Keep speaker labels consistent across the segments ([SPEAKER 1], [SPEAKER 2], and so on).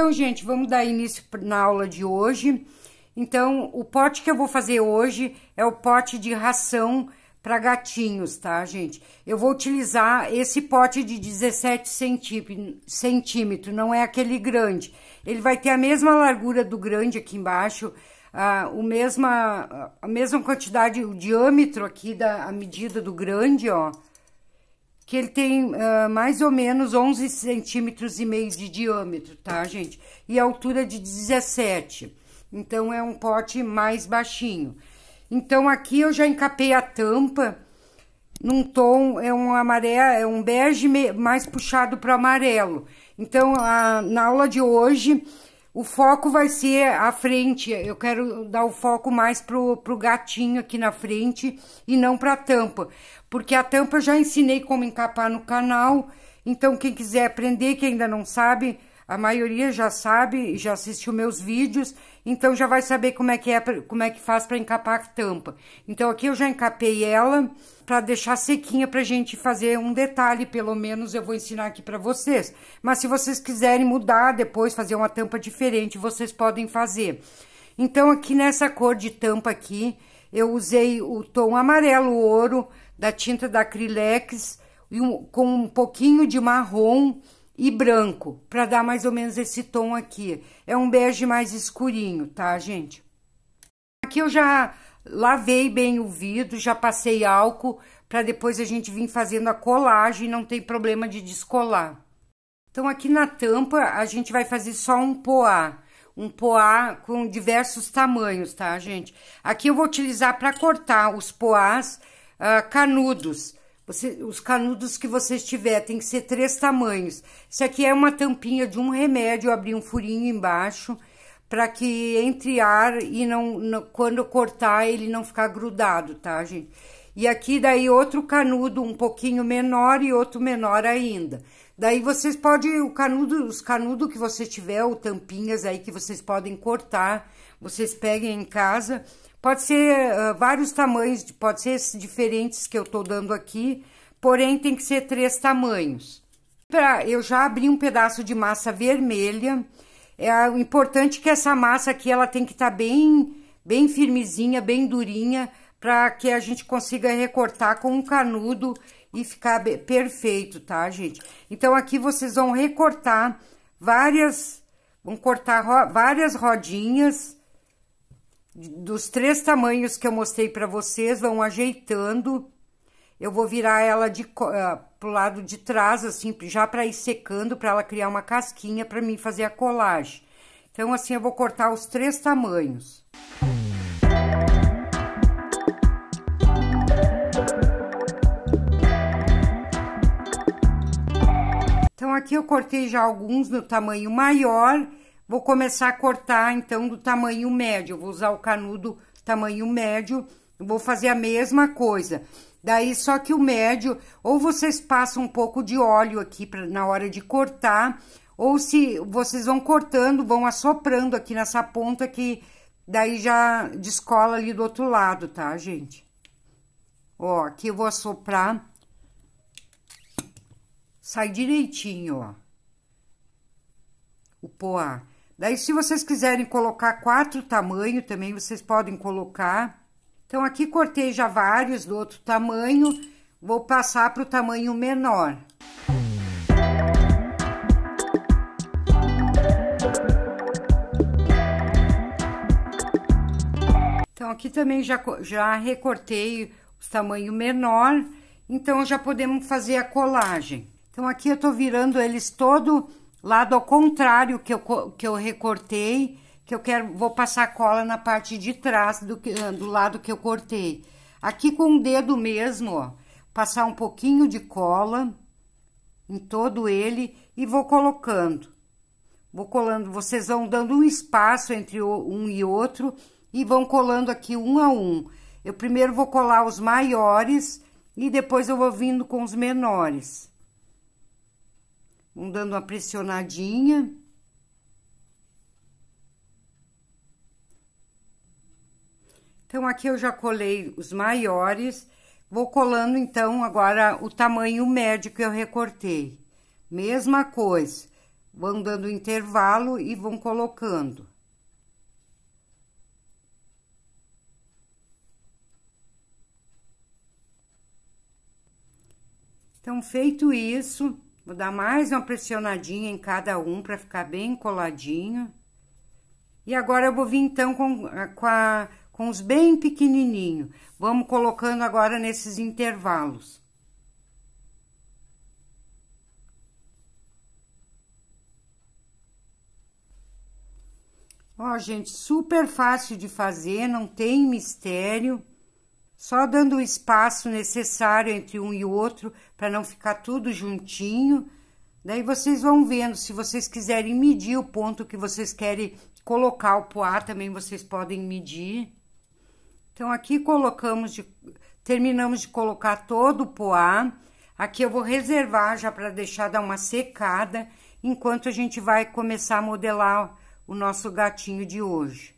[SPEAKER 1] Então, gente, vamos dar início na aula de hoje. Então, o pote que eu vou fazer hoje é o pote de ração para gatinhos, tá, gente? Eu vou utilizar esse pote de 17 centímetros, não é aquele grande. Ele vai ter a mesma largura do grande aqui embaixo, a mesma quantidade, o diâmetro aqui a medida do grande, ó. Que ele tem mais ou menos 11 centímetros e meio de diâmetro, tá, gente? E a altura de 17. Então, é um pote mais baixinho. Então, aqui eu já encapei a tampa num tom, é um amarelo, é um bege mais puxado para amarelo. Então, na aula de hoje, o foco vai ser a frente. Eu quero dar o foco mais pro gatinho aqui na frente e não pra tampa. Porque a tampa eu já ensinei como encapar no canal. Então, quem quiser aprender, que ainda não sabe, a maioria já sabe, já assistiu meus vídeos. Então, já vai saber como é que faz pra encapar a tampa. Então, aqui eu já encapei ela pra deixar sequinha pra gente fazer um detalhe, pelo menos eu vou ensinar aqui pra vocês. Mas se vocês quiserem mudar depois, fazer uma tampa diferente, vocês podem fazer. Então, aqui nessa cor de tampa aqui, eu usei o tom amarelo ouro da tinta da Acrylex com um pouquinho de marrom e branco, para dar mais ou menos esse tom aqui. É um bege mais escurinho, tá, gente? Aqui eu já lavei bem o vidro, já passei álcool, para depois a gente vir fazendo a colagem, não tem problema de descolar. Então, aqui na tampa, a gente vai fazer só um poá com diversos tamanhos, tá, gente? Aqui eu vou utilizar para cortar os poás canudos. Os canudos que vocês tiver, tem que ser 3 tamanhos. Isso aqui é uma tampinha de um remédio, eu abri um furinho embaixo, para que entre ar e quando eu cortar ele não ficar grudado, tá, gente? E aqui daí outro canudo um pouquinho menor e outro menor ainda. Daí vocês podem, os canudos que você tiver, ou tampinhas aí que vocês podem cortar, vocês peguem em casa. Pode ser vários tamanhos, pode ser esses diferentes que eu tô dando aqui, porém tem que ser 3 tamanhos. Eu já abri um pedaço de massa vermelha. O importante é que essa massa aqui, ela tem que estar bem firmezinha, bem durinha, para que a gente consiga recortar com um canudo e ficar perfeito, tá, gente? Então, aqui vocês vão recortar várias rodinhas dos 3 tamanhos que eu mostrei para vocês, vão ajeitando. Eu vou virar ela pro lado de trás, assim, já para ir secando, para ela criar uma casquinha para mim fazer a colagem. Então, assim, eu vou cortar os 3 tamanhos. Então, aqui eu cortei já alguns no tamanho maior. Vou começar a cortar, então, do tamanho médio. Eu vou usar o canudo tamanho médio. Vou fazer a mesma coisa. Daí, só que o médio, ou vocês passam um pouco de óleo aqui na hora de cortar, ou se vocês vão cortando, vão assoprando aqui nessa ponta, que daí já descola ali do outro lado, tá, gente? Ó, aqui eu vou assoprar. Sai direitinho, ó. O poá. Daí, se vocês quiserem colocar 4 tamanhos, também vocês podem colocar. Então, aqui cortei já vários do outro tamanho, vou passar para o tamanho menor. Então, aqui também já recortei os tamanho menor, então já podemos fazer a colagem. Então, aqui eu tô virando eles todo lado ao contrário que eu recortei, que vou passar cola na parte de trás do lado que eu cortei. Aqui com o dedo mesmo, ó, passar um pouquinho de cola em todo ele e vou colocando. Vou colando, vocês vão dando um espaço entre um e outro e vão colando aqui um a um. Eu primeiro vou colar os maiores e depois eu vou vindo com os menores. Vão dando uma pressionadinha. Então, aqui eu já colei os maiores, vou colando, então, agora o tamanho médio que eu recortei. Mesma coisa, vão dando intervalo e vão colocando. Então, feito isso, vou dar mais uma pressionadinha em cada um para ficar bem coladinho. E agora eu vou vir então com os bem pequenininhos. Vamos colocando agora nesses intervalos. Ó, gente, super fácil de fazer, não tem mistério. Só dando o espaço necessário entre um e outro, para não ficar tudo juntinho. Daí vocês vão vendo, se vocês quiserem medir o ponto que vocês querem colocar o poá, também vocês podem medir. Então, aqui terminamos de colocar todo o poá. Aqui eu vou reservar já para deixar dar uma secada, enquanto a gente vai começar a modelar o nosso gatinho de hoje.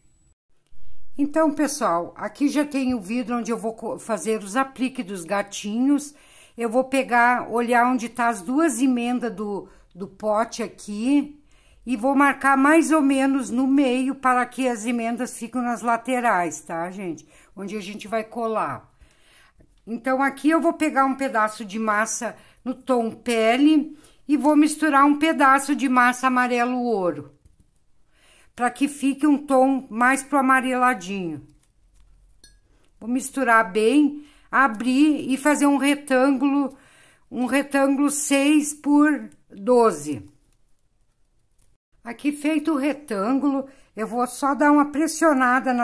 [SPEAKER 1] Então, pessoal, aqui já tem o vidro onde eu vou fazer os apliques dos gatinhos. Eu vou olhar onde tá as duas emendas do pote aqui e vou marcar mais ou menos no meio para que as emendas fiquem nas laterais, tá, gente? Onde a gente vai colar. Então, aqui eu vou pegar um pedaço de massa no tom pele e vou misturar um pedaço de massa amarelo ouro, para que fique um tom mais pro amareladinho. Vou misturar bem, abrir e fazer um retângulo 6 por 12. Aqui feito o retângulo, eu vou só dar uma pressionada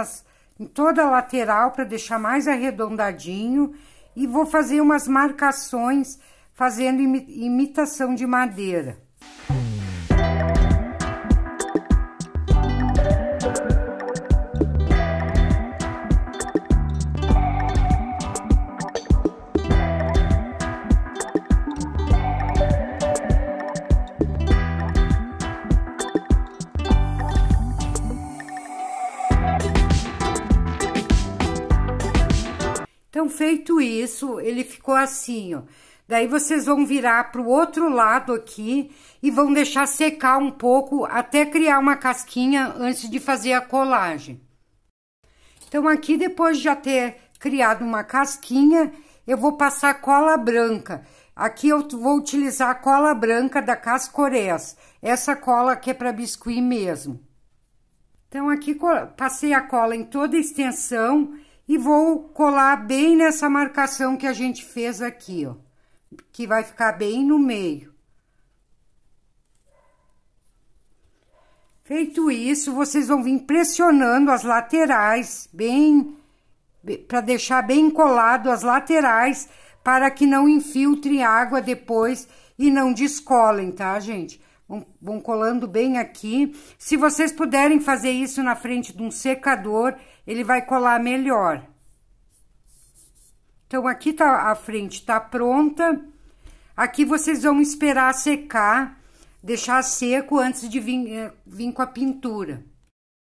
[SPEAKER 1] em toda a lateral para deixar mais arredondadinho e vou fazer umas marcações fazendo imitação de madeira. Então, feito isso, ele ficou assim, ó. Daí, vocês vão virar pro outro lado aqui e vão deixar secar um pouco até criar uma casquinha antes de fazer a colagem. Então, aqui, depois de já ter criado uma casquinha, eu vou passar cola branca. Aqui eu vou utilizar a cola branca da Cascorés. Essa cola aqui é para biscuit mesmo. Então, aqui passei a cola em toda a extensão e vou colar bem nessa marcação que a gente fez aqui, ó. Que vai ficar bem no meio. Feito isso, vocês vão vir pressionando as laterais, para deixar bem colado as laterais, para que não infiltre água depois e não descolem, tá, gente? Vão colando bem aqui. Se vocês puderem fazer isso na frente de um secador, ele vai colar melhor. Então, aqui tá, a frente tá pronta. Aqui vocês vão esperar secar, deixar seco antes de vir com a pintura.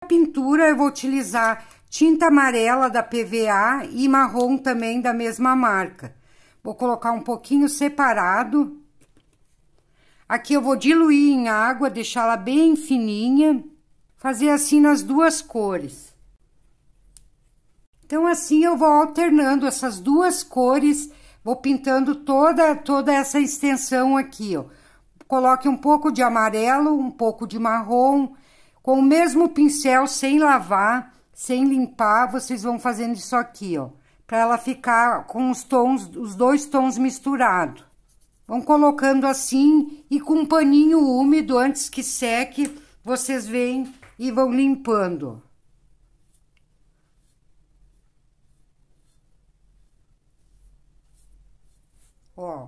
[SPEAKER 1] A pintura eu vou utilizar tinta amarela da PVA e marrom também da mesma marca. Vou colocar um pouquinho separado. Aqui eu vou diluir em água, deixá-la bem fininha. Fazer assim nas duas cores. Então, assim eu vou alternando essas duas cores, vou pintando toda essa extensão aqui, ó. Coloque um pouco de amarelo, um pouco de marrom, com o mesmo pincel, sem lavar, sem limpar, vocês vão fazendo isso aqui, ó, para ela ficar com os dois tons misturados. Vão colocando assim e com um paninho úmido, antes que seque, vocês vêm e vão limpando. Ó,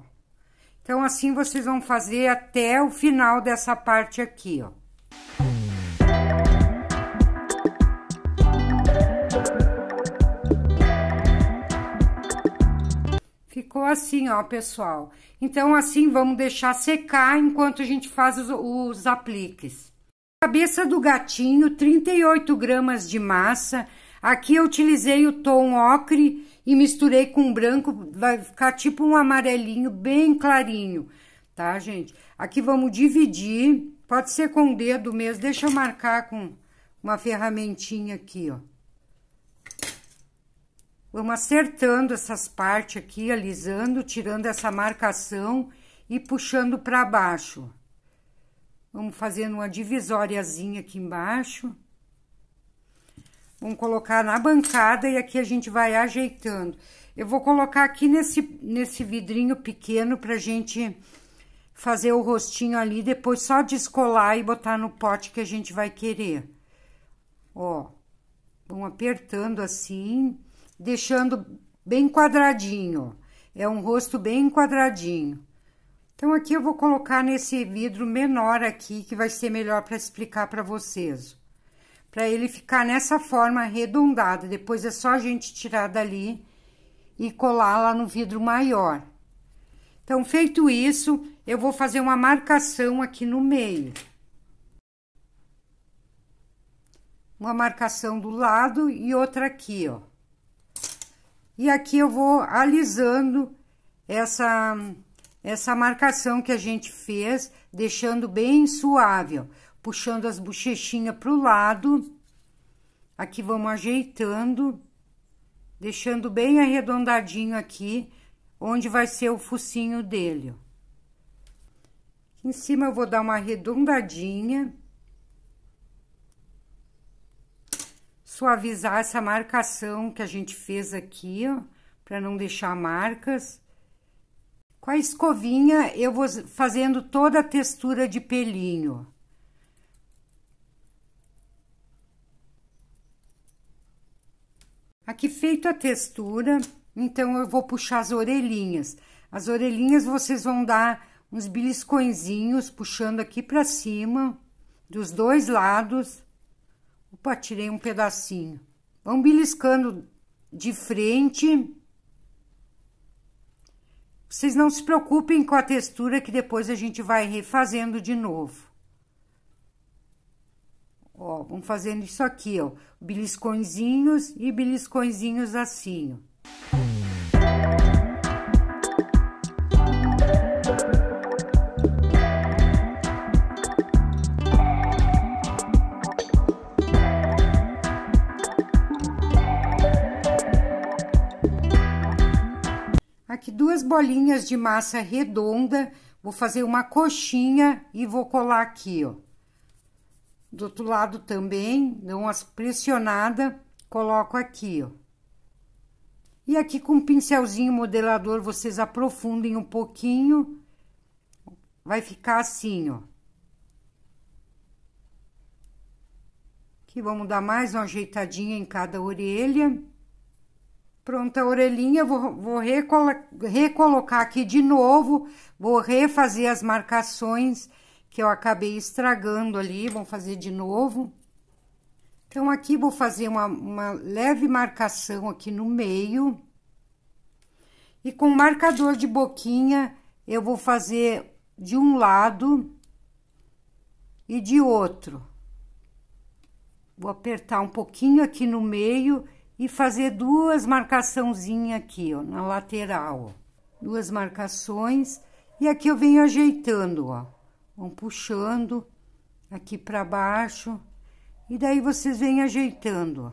[SPEAKER 1] então assim vocês vão fazer até o final dessa parte aqui, ó. Ficou assim, ó, pessoal. Então, assim, vamos deixar secar enquanto a gente faz os apliques. Cabeça do gatinho, 38 gramas de massa. Aqui eu utilizei o tom ocre e misturei com branco, vai ficar tipo um amarelinho bem clarinho, tá, gente? Aqui vamos dividir Pode ser com o dedo mesmo, deixa eu marcar com uma ferramentinha aqui, ó. Vamos acertando essas partes aqui, alisando, tirando essa marcação e puxando para baixo. Vamos fazendo uma divisóriazinha aqui embaixo. Vamos colocar na bancada e aqui a gente vai ajeitando. Eu vou colocar aqui nesse vidrinho pequeno pra gente fazer o rostinho ali, depois só descolar e botar no pote que a gente vai querer. Ó, vamos apertando assim, deixando bem quadradinho, ó. É um rosto bem quadradinho. Então, aqui eu vou colocar nesse vidro menor aqui, que vai ser melhor para explicar para vocês. Para ele ficar nessa forma arredondada, depois é só a gente tirar dali e colar lá no vidro maior. Então, feito isso, eu vou fazer uma marcação aqui no meio. Uma marcação do lado e outra aqui, ó. E aqui eu vou alisando essa marcação que a gente fez, deixando bem suave, ó. Puxando as bochechinhas pro lado. Aqui vamos ajeitando, deixando bem arredondadinho aqui, onde vai ser o focinho dele, ó. Aqui em cima eu vou dar uma arredondadinha. Suavizar essa marcação que a gente fez aqui, ó, para não deixar marcas. Com a escovinha, eu vou fazendo toda a textura de pelinho. Aqui feita a textura, então eu vou puxar as orelhinhas. As orelhinhas vocês vão dar uns beliscõezinhos, puxando aqui pra cima, dos dois lados. Opa, tirei um pedacinho. Vão beliscando de frente. Vocês não se preocupem com a textura, que depois a gente vai refazendo de novo. Ó, vamos fazendo isso aqui, ó. Beliscõezinhos e beliscõezinhos assim, ó. Aqui duas bolinhas de massa redonda, vou fazer uma coxinha e vou colar aqui, ó. Do outro lado também, dou uma pressionada, coloco aqui, ó. E aqui com um pincelzinho modelador, vocês aprofundem um pouquinho, vai ficar assim, ó. Aqui vamos dar mais uma ajeitadinha em cada orelha. Pronta a orelhinha, vou recolocar aqui de novo, vou refazer as marcações que eu acabei estragando ali, vamos fazer de novo. Então, aqui vou fazer uma leve marcação aqui no meio. E com marcador de boquinha, eu vou fazer de um lado e de outro. Vou apertar um pouquinho aqui no meio e fazer duas marcaçãozinhas aqui, ó, na lateral, ó. Duas marcações. E aqui eu venho ajeitando, ó. Vão puxando aqui pra baixo. E daí vocês vêm ajeitando, ó.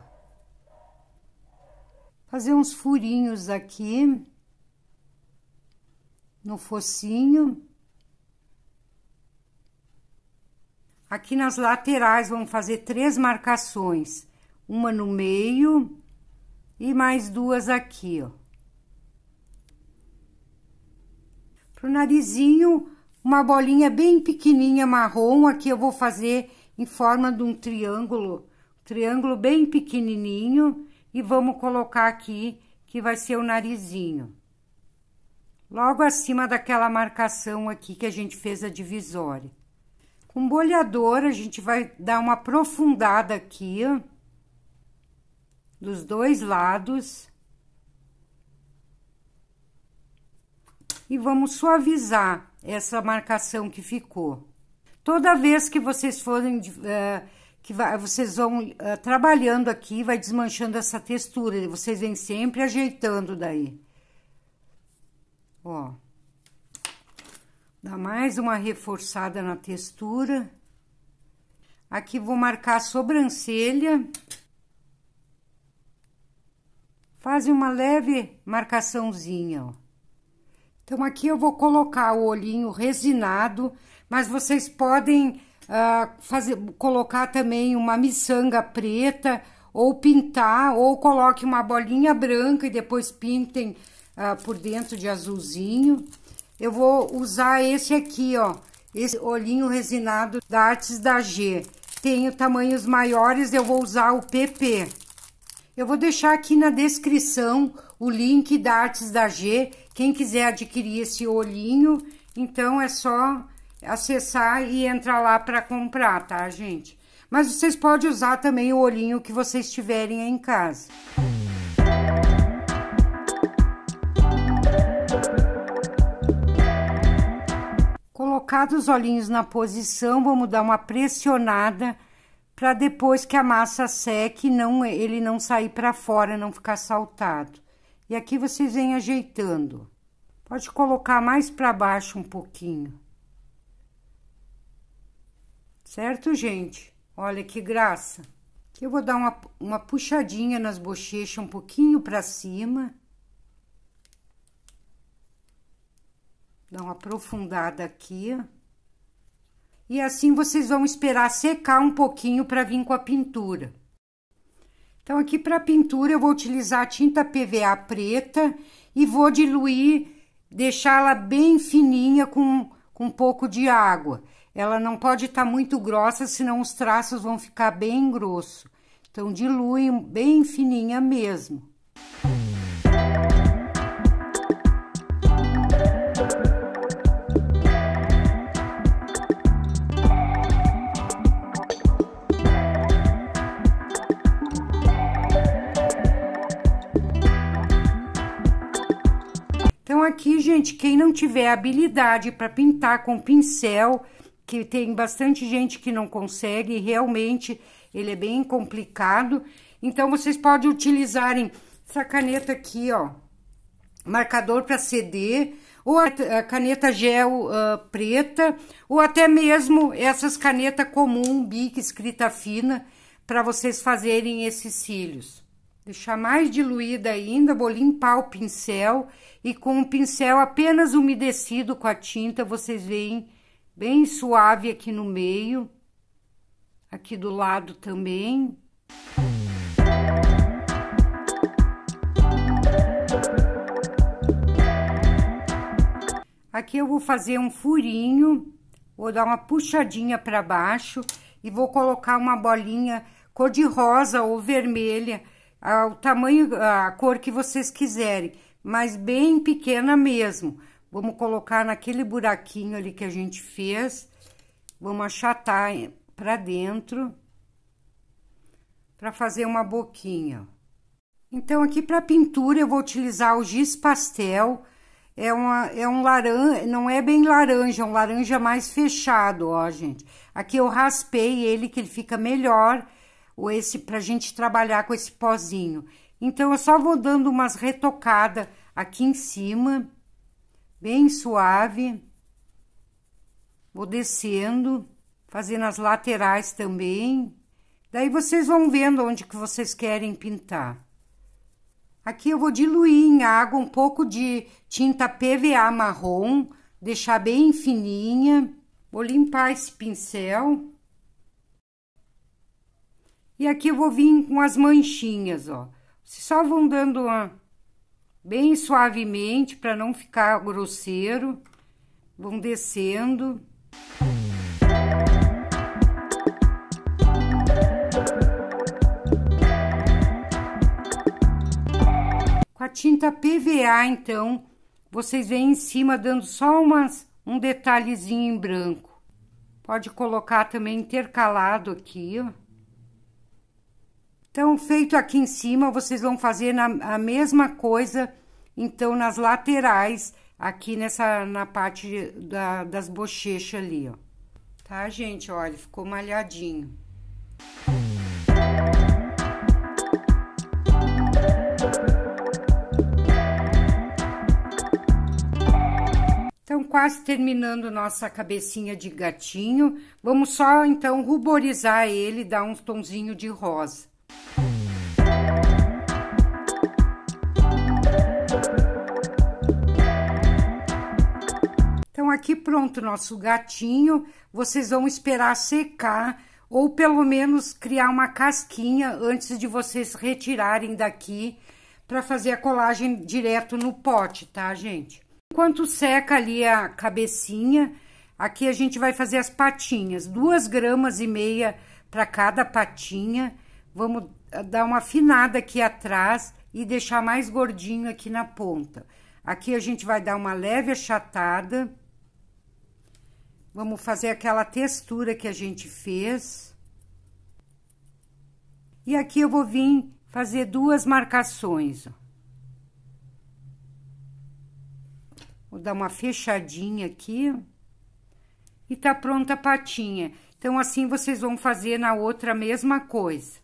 [SPEAKER 1] Fazer uns furinhos aqui no focinho. Aqui nas laterais vamos fazer 3 marcações. Uma no meio e mais 2 aqui, ó. Pro narizinho, uma bolinha bem pequenininha marrom, aqui eu vou fazer em forma de um triângulo bem pequenininho, e vamos colocar aqui, que vai ser o narizinho. Logo acima daquela marcação aqui que a gente fez a divisória. Com boleador, a gente vai dar uma aprofundada aqui, ó, dos dois lados. E vamos suavizar essa marcação que ficou. Toda vez que vocês forem, vocês vão trabalhando aqui, vai desmanchando essa textura. Vocês vêm sempre ajeitando daí. Ó. Dá mais uma reforçada na textura. Aqui vou marcar a sobrancelha. Faz uma leve marcaçãozinha, ó. Então, aqui eu vou colocar o olhinho resinado, mas vocês podem colocar também uma miçanga preta, ou pintar, ou coloque uma bolinha branca e depois pintem por dentro de azulzinho. Eu vou usar esse aqui, ó, esse olhinho resinado da Artes da G. Tenho tamanhos maiores, eu vou usar o PP. Eu vou deixar aqui na descrição o link da Artes da G. Quem quiser adquirir esse olhinho, então é só acessar e entrar lá para comprar, tá, gente? Mas vocês podem usar também o olhinho que vocês tiverem aí em casa. Colocados os olhinhos na posição, vamos dar uma pressionada para depois que a massa seque, ele não sair para fora, não ficar saltado. E aqui vocês vêm ajeitando. Pode colocar mais para baixo um pouquinho. Certo, gente? Olha que graça. Aqui eu vou dar uma puxadinha nas bochechas um pouquinho para cima. Dá uma aprofundada aqui, ó. E assim vocês vão esperar secar um pouquinho para vir com a pintura. Então, aqui para a pintura eu vou utilizar a tinta PVA preta e vou diluir, deixá-la bem fininha com um pouco de água. Ela não pode estar muito grossa, senão os traços vão ficar bem grossos. Então, dilui bem fininha mesmo. Então, aqui, gente, quem não tiver habilidade para pintar com pincel, que tem bastante gente que não consegue, realmente ele é bem complicado. Então, vocês podem utilizarem essa caneta aqui, ó, marcador para CD, ou a caneta gel preta, ou até mesmo essas canetas comum, Bic, escrita fina, para vocês fazerem esses cílios. Deixar mais diluída ainda, vou limpar o pincel e com o pincel apenas umedecido com a tinta, vocês veem bem suave aqui no meio, aqui do lado também. Aqui eu vou fazer um furinho, vou dar uma puxadinha para baixo e vou colocar uma bolinha cor de rosa ou vermelha, ao tamanho, a cor que vocês quiserem, mas bem pequena mesmo. Vamos colocar naquele buraquinho ali que a gente fez, vamos achatar para dentro, para fazer uma boquinha. Então, aqui para pintura eu vou utilizar o giz pastel, é um laranja, não é bem laranja, é um laranja mais fechado, ó, gente. Aqui eu raspei ele, que ele fica melhor, ou esse, pra gente trabalhar com esse pozinho. Então, eu só vou dando umas retocadas aqui em cima, bem suave. Vou descendo, fazendo as laterais também. Daí, vocês vão vendo onde que vocês querem pintar. Aqui eu vou diluir em água um pouco de tinta PVA marrom, deixar bem fininha. Vou limpar esse pincel. E aqui eu vou vir com as manchinhas, ó. Vocês só vão dando bem suavemente para não ficar grosseiro. Vão descendo. Com a tinta PVA, então, vocês vêm em cima dando só um detalhezinho em branco. Pode colocar também intercalado aqui, ó. Então, feito aqui em cima, vocês vão fazer a mesma coisa, então, nas laterais, aqui na parte das bochechas ali, ó. Tá, gente? Olha, ficou malhadinho. Então, quase terminando nossa cabecinha de gatinho. Vamos só, então, ruborizar ele, dar um tonzinho de rosa. Então, aqui pronto nosso gatinho. Vocês vão esperar secar, ou pelo menos criar uma casquinha antes de vocês retirarem daqui para fazer a colagem direto no pote, tá, gente? Enquanto seca ali a cabecinha, aqui a gente vai fazer as patinhas, 2,5 gramas para cada patinha. Vamos dar uma afinada aqui atrás e deixar mais gordinho aqui na ponta. Aqui a gente vai dar uma leve achatada. Vamos fazer aquela textura que a gente fez. E aqui eu vou vir fazer 2 marcações, ó. Vou dar uma fechadinha aqui. E tá pronta a patinha. Então, assim, vocês vão fazer na outra a mesma coisa.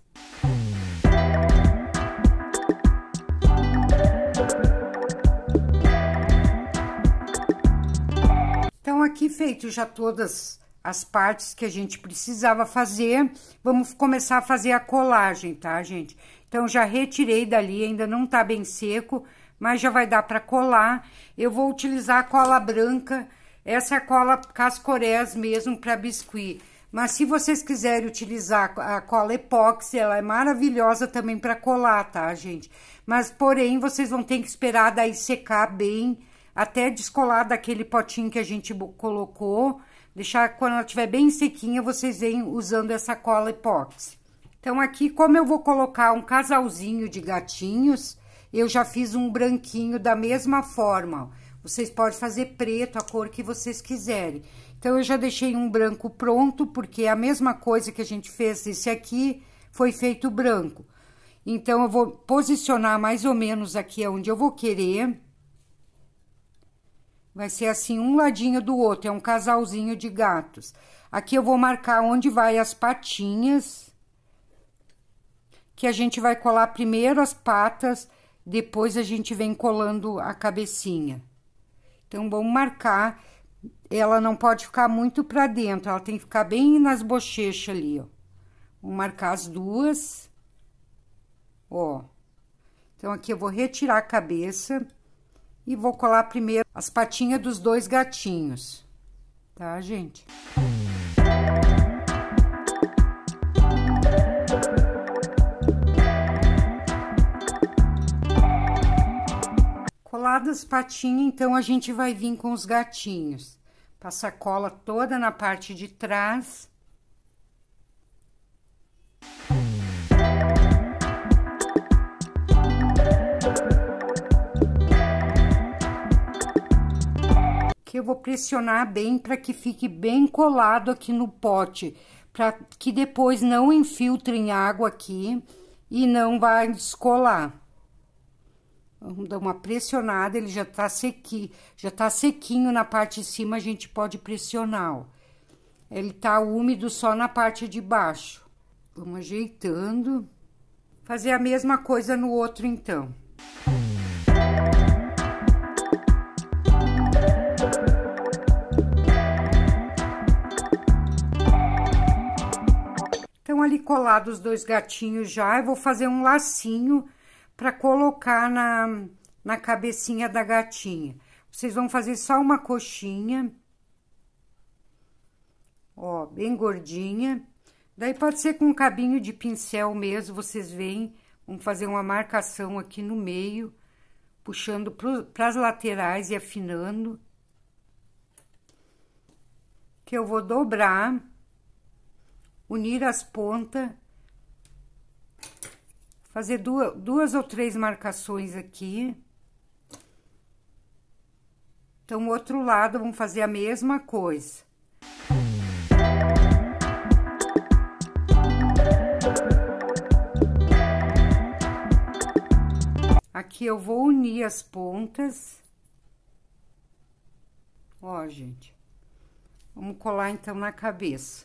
[SPEAKER 1] Então, aqui feito já todas as partes que a gente precisava fazer, vamos começar a fazer a colagem, tá, gente? Então, já retirei dali, ainda não tá bem seco, mas já vai dar para colar. Eu vou utilizar a cola branca, essa é a cola Cascorés mesmo para biscuit. Mas se vocês quiserem utilizar a cola epóxi, ela é maravilhosa também para colar, tá, gente? Mas, porém, vocês vão ter que esperar daí secar bem, até descolar daquele potinho que a gente colocou, deixar quando ela estiver bem sequinha, vocês vêm usando essa cola epóxi. Então, aqui, como eu vou colocar um casalzinho de gatinhos, eu já fiz um branquinho da mesma forma, ó. Vocês podem fazer preto, a cor que vocês quiserem. Então, eu já deixei um branco pronto, porque a mesma coisa que a gente fez esse aqui, foi feito branco. Então, eu vou posicionar mais ou menos aqui onde eu vou querer. Vai ser assim, um ladinho do outro, é um casalzinho de gatos. Aqui eu vou marcar onde vai as patinhas, que a gente vai colar primeiro as patas, depois a gente vem colando a cabecinha. Então, vamos marcar, ela não pode ficar muito pra dentro, ela tem que ficar bem nas bochechas ali, ó. Vou marcar as 2, ó. Então, aqui eu vou retirar a cabeça e vou colar primeiro as patinhas dos 2 gatinhos, tá, gente? Coladas as patinhas, então, a gente vai vir com os gatinhos. Passa a cola toda na parte de trás. Que eu vou pressionar bem para que fique bem colado aqui no pote, para que depois não infiltrem água aqui e não vai descolar. Vamos dar uma pressionada, ele já tá sequinho na parte de cima, a gente pode pressionar, ó. Ele tá úmido só na parte de baixo. Vamos ajeitando. Fazer a mesma coisa no outro, então. Então, ali colados os 2 gatinhos já, eu vou fazer um lacinho para colocar na cabecinha da gatinha. Vocês vão fazer só uma coxinha, ó, bem gordinha. Daí pode ser com um cabinho de pincel mesmo, vocês veem. Vamos fazer uma marcação aqui no meio, puxando para as laterais e afinando. Que eu vou dobrar, unir as pontas. Fazer 2 ou 3 marcações aqui. Então, o outro lado, vamos fazer a mesma coisa. Aqui eu vou unir as pontas. Ó, gente. Vamos colar, então, na cabeça.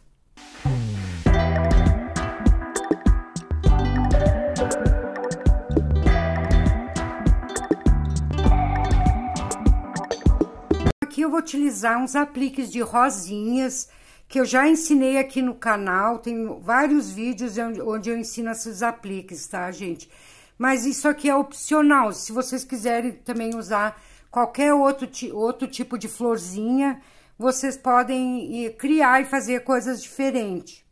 [SPEAKER 1] Aqui eu vou utilizar uns apliques de rosinhas, que eu já ensinei aqui no canal, tem vários vídeos onde eu ensino esses apliques, tá, gente? Mas isso aqui é opcional, se vocês quiserem também usar qualquer outro tipo de florzinha, vocês podem criar e fazer coisas diferentes.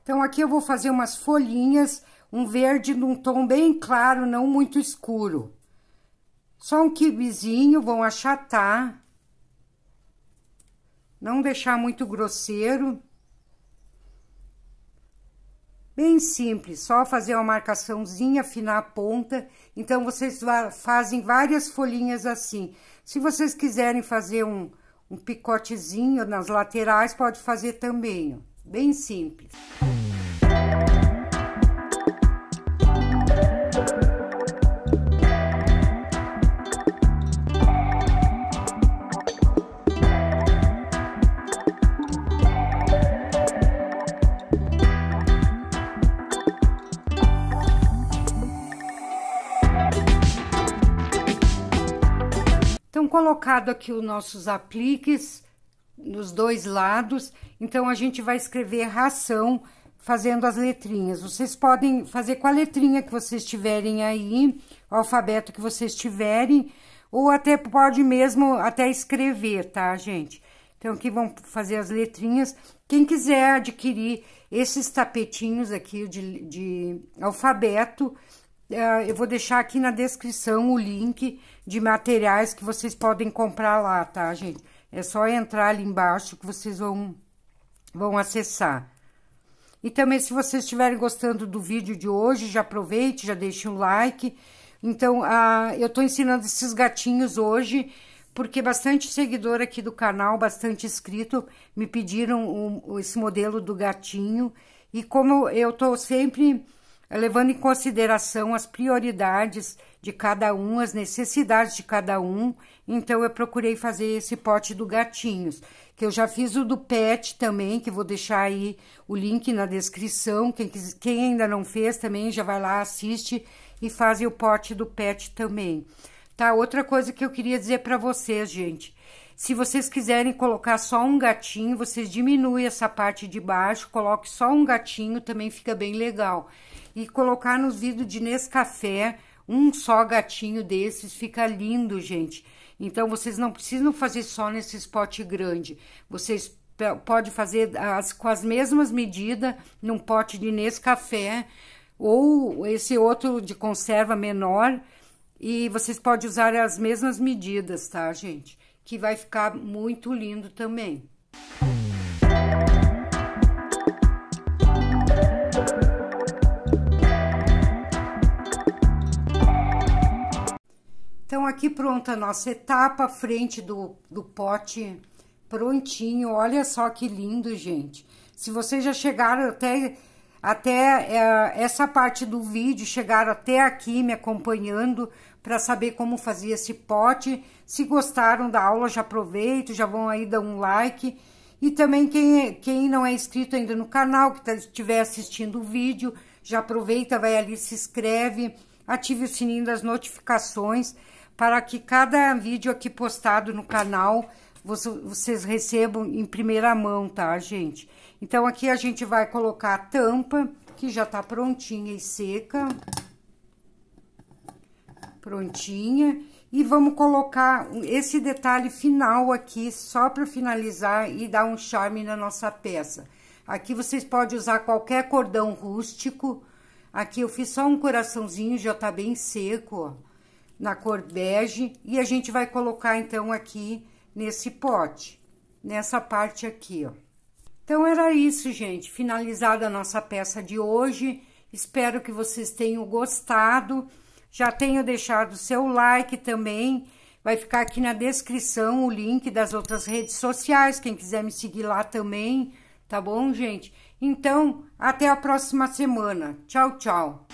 [SPEAKER 1] Então, aqui eu vou fazer umas folhinhas, um verde num tom bem claro, não muito escuro. Só um quibizinho, vão achatar. Não deixar muito grosseiro. Bem simples, só fazer uma marcaçãozinha, afinar a ponta. Então, vocês fazem várias folhinhas assim. Se vocês quiserem fazer um picotezinho nas laterais, pode fazer também, ó. Bem simples. Então, colocado aqui os nossos apliques nos dois lados, então a gente vai escrever ração fazendo as letrinhas. Vocês podem fazer com a letrinha que vocês tiverem aí, o alfabeto que vocês tiverem, ou até pode mesmo até escrever, tá, gente? Então, aqui vão fazer as letrinhas. Quem quiser adquirir esses tapetinhos aqui de alfabeto, eu vou deixar aqui na descrição o link de materiais que vocês podem comprar lá, tá, gente? É só entrar ali embaixo que vocês vão acessar. E também, se vocês estiverem gostando do vídeo de hoje, já aproveite, já deixe um like. Então, eu tô ensinando esses gatinhos hoje, porque bastante seguidor aqui do canal, bastante inscrito, me pediram esse modelo do gatinho. E como eu tô sempre levando em consideração as prioridades de cada um, as necessidades de cada um, então eu procurei fazer esse pote do gatinhos, que eu já fiz o do pet também, que vou deixar aí o link na descrição, quem ainda não fez também já vai lá, assiste e faz o pote do pet também. Tá, outra coisa que eu queria dizer pra vocês, gente, se vocês quiserem colocar só um gatinho, vocês diminuem essa parte de baixo, coloque só um gatinho, também fica bem legal. E colocar nos vidros de Nescafé, um só gatinho desses, fica lindo, gente. Então, vocês não precisam fazer só nesses pote grande. Vocês podem fazer com as mesmas medidas num pote de Nescafé ou esse outro de conserva menor. E vocês podem usar as mesmas medidas, tá, gente? Que vai ficar muito lindo também. Então, aqui pronta a nossa etapa, a frente do pote prontinho. Olha só que lindo, gente. Se vocês já chegaram até essa parte do vídeo, chegaram até aqui me acompanhando para saber como fazer esse pote. Se gostaram da aula, já aproveito, já vão aí dar um like. E também quem não é inscrito ainda no canal, que estiver assistindo o vídeo, já aproveita, vai ali, se inscreve, ative o sininho das notificações, para que cada vídeo aqui postado no canal, vocês recebam em primeira mão, tá, gente? Então, aqui a gente vai colocar a tampa, que já tá prontinha e seca. Prontinha. E vamos colocar esse detalhe final aqui, só para finalizar e dar um charme na nossa peça. Aqui vocês podem usar qualquer cordão rústico. Aqui eu fiz só um coraçãozinho, já tá bem seco, ó, na cor bege. E a gente vai colocar, então, aqui nesse pote, nessa parte aqui, ó. Então, era isso, gente. Finalizada a nossa peça de hoje. Espero que vocês tenham gostado. Já tenho deixado o seu like também. Vai ficar aqui na descrição o link das outras redes sociais. Quem quiser me seguir lá também, tá bom, gente? Então, até a próxima semana. Tchau, tchau.